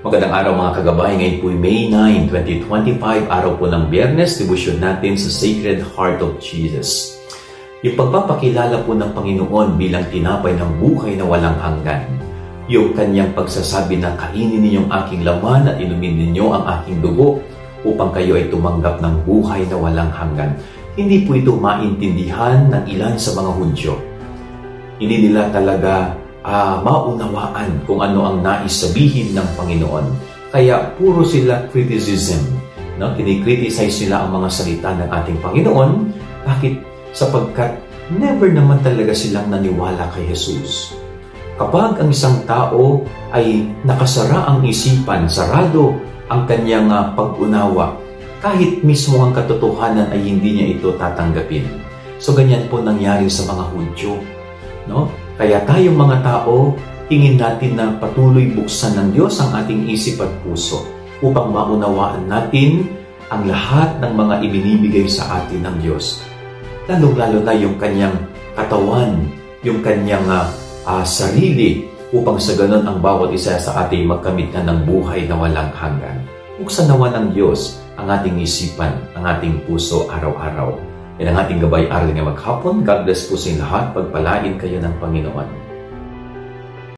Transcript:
Magandang araw mga kagabay. Ngayon po ay May 9, 2025, araw po ng Biyernes, devotion natin sa Sacred Heart of Jesus. Yung pagpapakilala po ng Panginoon bilang tinapay ng buhay na walang hanggan. Yung kanyang pagsasabi na kainin ninyong aking laman at inumin ninyo ang aking dugo upang kayo ay tumanggap ng buhay na walang hanggan. Hindi po ito maintindihan ng ilan sa mga Hudyo. Hindi nila talaga maunawaan kung ano ang nais sabihin ng Panginoon. Kaya puro sila criticism. No? Kinikriticize nila ang mga salita ng ating Panginoon. Bakit? Sapagkat never naman talaga silang naniwala kay Jesus. Kapag ang isang tao ay nakasara ang isipan, sarado ang kanyang pag-unawa, kahit mismo ang katotohanan ay hindi niya ito tatanggapin. So ganyan po nangyari sa mga Hudyo. No? Kaya tayong mga tao, tingin natin na patuloy buksan ng Diyos ang ating isip at puso upang maunawaan natin ang lahat ng mga ibinibigay sa atin ng Diyos. Lalong-lalo na yung kanyang katawan, yung kanyang sarili, upang sa ganun ang bawat isa sa ating magkamit na ng buhay na walang hanggan. Buksan nawa ng Diyos ang ating isipan, ang ating puso araw-araw. Yan ang ating gabay-aral ngayong maghapon. God bless po sa inyo lahat. Pagpalain kayo ng Panginoon.